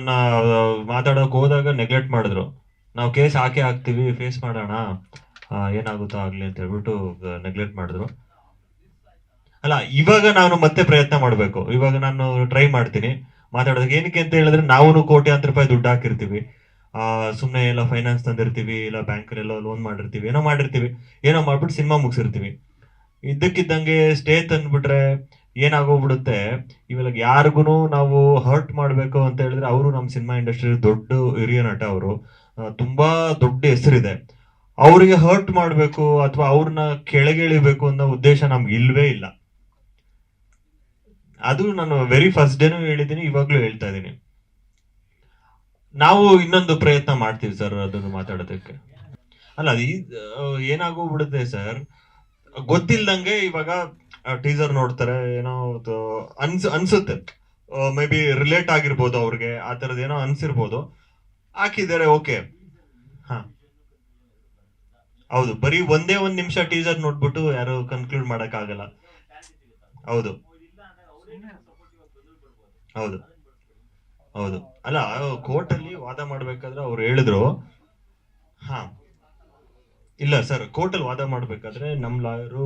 ನನ್ನ ಮಾತಾಡೋಕೆ ಹೋದಾಗ ನೆಗ್ಲೆಕ್ಟ್ ಮಾಡಿದ್ರು. ನಾವು ಕೇಸ್ ಹಾಕೇ ಹಾಕ್ತೀವಿ, ಫೇಸ್ ಮಾಡೋಣ, ಏನಾಗುತ್ತೋ ಆಗ್ಲಿ ಅಂತ ಹೇಳ್ಬಿಟ್ಟು ನೆಗ್ಲೆಕ್ಟ್ ಮಾಡಿದ್ರು. ಅಲ್ಲ, ಇವಾಗ ನಾನು ಮತ್ತೆ ಪ್ರಯತ್ನ ಮಾಡಬೇಕು. ಇವಾಗ ನಾನು ಟ್ರೈ ಮಾಡ್ತೀನಿ ಮಾತಾಡೋದಕ್ಕೆ. ಏನಕ್ಕೆ ಅಂತ ಹೇಳಿದ್ರೆ, ನಾವು ಕೋಟ್ಯಾಂತರ ರೂಪಾಯಿ ದುಡ್ಡು ಹಾಕಿರ್ತೀವಿ, ಸುಮ್ಮನೆ ಎಲ್ಲ ಫೈನಾನ್ಸ್ ತಂದಿರ್ತೀವಿ, ಇಲ್ಲ ಬ್ಯಾಂಕಲ್ಲೆಲ್ಲ ಲೋನ್ ಮಾಡಿರ್ತೀವಿ, ಏನೋ ಮಾಡಿರ್ತೀವಿ, ಏನೋ ಮಾಡ್ಬಿಟ್ಟು ಸಿನಿಮಾ ಮುಗಿಸಿರ್ತೀವಿ. ಇದ್ದಕ್ಕಿದ್ದಂಗೆ ಸ್ಟೇ ತಂದ್ಬಿಟ್ರೆ ಏನಾಗೋಗ್ಬಿಡುತ್ತೆ, ಇವಾಗ ಯಾರಿಗೂ ನಾವು ಹರ್ಟ್ ಮಾಡಬೇಕು ಅಂತ ಹೇಳಿದ್ರೆ, ಅವರು ನಮ್ಮ ಸಿನಿಮಾ ಇಂಡಸ್ಟ್ರಿ ದೊಡ್ಡ ಹಿರಿಯ ನಟ, ಅವರು ತುಂಬಾ ದೊಡ್ಡ ಹೆಸರಿದೆ. ಅವರಿಗೆ ಹರ್ಟ್ ಮಾಡಬೇಕು ಅಥವಾ ಅವ್ರನ್ನ ಕೆಳಗಿಳಿಬೇಕು ಅನ್ನೋ ಉದ್ದೇಶ ನಮ್ಗೆ ಇಲ್ವೇ ಇಲ್ಲ. ಅದು ನಾನು ವೆರಿ ಫಸ್ಟ್ ಡೇನು ಹೇಳಿದ್ದೀನಿ, ಇವಾಗ್ಲೂ ಹೇಳ್ತಾ ಇದ್ದೀನಿ. ನಾವು ಇನ್ನೊಂದು ಪ್ರಯತ್ನ ಮಾಡ್ತೀವಿ ಸರ್ ಅದನ್ನು ಮಾತಾಡೋದಕ್ಕೆ. ಅಲ್ಲ, ಏನಾಗೋಗ್ಬಿಡುತ್ತೆ ಸರ್, ಗೊತ್ತಿಲ್ದಂಗೆ ಇವಾಗ ಟೀಸರ್ ನೋಡ್ತಾರೆ, ಏನೋ ಅನ್ಸುತ್ತೆ, ಮೇ ಬಿ ರಿಲೇಟ್ ಆಗಿರ್ಬೋದು ಅವ್ರಿಗೆ, ಆ ತರದ್ ಏನೋ ಅನ್ಸಿರ್ಬೋದು, ಹಾಕಿದ್ದಾರೆ, ಓಕೆ. ಹಾ, ಹೌದು, ಬರೀ ಒಂದೇ ಒಂದ್ ನಿಮಿಷ ಟೀಸರ್ ನೋಡ್ಬಿಟ್ಟು ಯಾರು ಕನ್ಕ್ಲೂಡ್ ಮಾಡಕ್ ಆಗಲ್ಲ. ಹೌದು ಹೌದು ಹೌದು. ಅಲ್ಲ, ಕೋರ್ಟ್ ಅಲ್ಲಿ ವಾದ ಮಾಡ್ಬೇಕಾದ್ರೆ ಅವ್ರು ಹೇಳಿದ್ರು. ಹಾ, ಇಲ್ಲ ಸರ್, ಕೋರ್ಟ್ ಅಲ್ಲಿ ವಾದ ಮಾಡ್ಬೇಕಾದ್ರೆ ನಮ್ ಲಾಯರು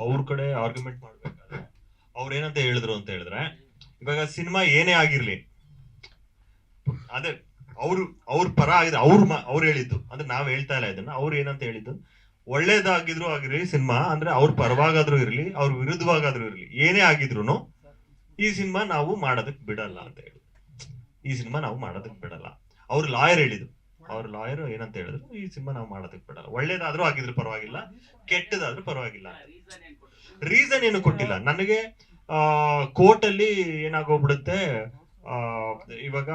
ಅವ್ರ ಕಡೆ ಆರ್ಗ್ಯುಮೆಂಟ್ ಮಾಡ್ಬೇಕಾದ್ರೆ ಅವ್ರ ಏನಂತ ಹೇಳಿದ್ರು ಅಂತ ಹೇಳಿದ್ರೆ, ಇವಾಗ ಸಿನಿಮಾ ಏನೇ ಆಗಿರ್ಲಿ, ಅದೇ ಅವ್ರ ಪರ ಆಗಿದ್ರೆ ಅವ್ರು ಹೇಳಿದ್ದು, ಅಂದ್ರೆ ನಾವ್ ಹೇಳ್ತಾ ಇಲ್ಲ ಇದನ್ನ, ಅವ್ರು ಏನಂತ ಹೇಳಿದ್ದು, ಒಳ್ಳೇದಾಗಿದ್ರು ಆಗಿರ್ಲಿ ಸಿನಿಮಾ, ಅಂದ್ರೆ ಅವ್ರ ಪರವಾಗಾದ್ರೂ ಇರ್ಲಿ, ಅವ್ರ ವಿರುದ್ಧವಾಗಾದ್ರೂ ಇರ್ಲಿ, ಏನೇ ಆಗಿದ್ರು ಈ ಸಿನಿಮಾ ನಾವು ಮಾಡೋದಕ್ ಬಿಡಲ್ಲ ಅಂತ ಹೇಳಿ, ಈ ಸಿನಿಮಾ ನಾವು ಮಾಡೋದಕ್ ಬಿಡಲ್ಲ. ಅವ್ರ ಲಾಯರ್ ಹೇಳಿದ್ರು, ಅವ್ರ ಲಾಯರ್ ಏನಂತ ಹೇಳಿದ್ರು, ಈ ಸಿನಿಮಾ ನಾವು ಮಾಡೋದಕ್ ಬಿಡಲ್ಲ, ಒಳ್ಳೇದಾದ್ರೂ ಆಗಿದ್ರು ಪರವಾಗಿಲ್ಲ, ಕೆಟ್ಟದಾದ್ರೂ ಪರವಾಗಿಲ್ಲ. ರೀಸನ್ ಏನು ಕೊಟ್ಟಿಲ್ಲ ನನಗೆ. ಕೋರ್ಟ್ ಅಲ್ಲಿ ಏನಾಗೋಗ್ಬಿಡುತ್ತೆ, ಇವಾಗ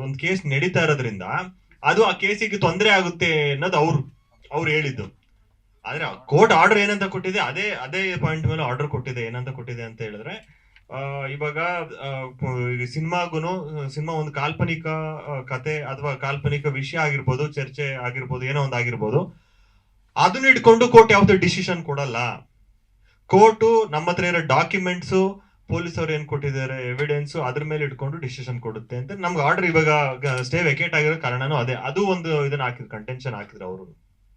ಒಂದ್ ಕೇಸ್ ನಡೀತಾ ಇರೋದ್ರಿಂದ ಅದು ಆ ಕೇಸಿಗೆ ತೊಂದರೆ ಆಗುತ್ತೆ ಅನ್ನೋದು ಅವ್ರು ಹೇಳಿದ್ದು. ಆದ್ರೆ ಕೋರ್ಟ್ ಆರ್ಡರ್ ಏನಂತ ಕೊಟ್ಟಿದೆ, ಅದೇ ಪಾಯಿಂಟ್ ಮೇಲೆ ಆರ್ಡರ್ ಕೊಟ್ಟಿದೆ. ಏನಂತ ಕೊಟ್ಟಿದೆ ಅಂತ ಹೇಳಿದ್ರೆ, ಇವಾಗ ಸಿನಿಮಾ ಒಂದು ಕಾಲ್ಪನಿಕ ಕತೆ ಅಥವಾ ಕಾಲ್ಪನಿಕ ವಿಷಯ ಆಗಿರ್ಬೋದು, ಚರ್ಚೆ ಆಗಿರ್ಬೋದು, ಏನೋ ಒಂದು ಆಗಿರ್ಬೋದು, ಅದನ್ನ ಇಟ್ಕೊಂಡು ಕೋರ್ಟ್ ಯಾವ್ದು ಡಿಸಿಷನ್ ಕೊಡಲ್ಲ. ಕೋರ್ಟು ನಮ್ಮ ಹತ್ರ ಇರೋ ಡಾಕ್ಯುಮೆಂಟ್ಸು, ಪೊಲೀಸ್ ಅವ್ರು ಏನ್ ಕೊಟ್ಟಿದ್ದಾರೆ ಎವಿಡೆನ್ಸ್, ಅದ್ರ ಮೇಲೆ ಇಟ್ಕೊಂಡು ಡಿಸಿಷನ್ ಕೊಡುತ್ತೆ ಅಂತ ನಮ್ಗೆ ಆರ್ಡರ್. ಇವಾಗ ಸ್ಟೇ ವೆಕೇಟ್ ಆಗಿರೋ ಕಾರಣನೂ ಅದೇ. ಅದು ಒಂದು ಇದನ್ನ ಹಾಕಿದ್ರು, ಕಂಟೆನ್ಷನ್ ಹಾಕಿದ್ರು ಅವರು.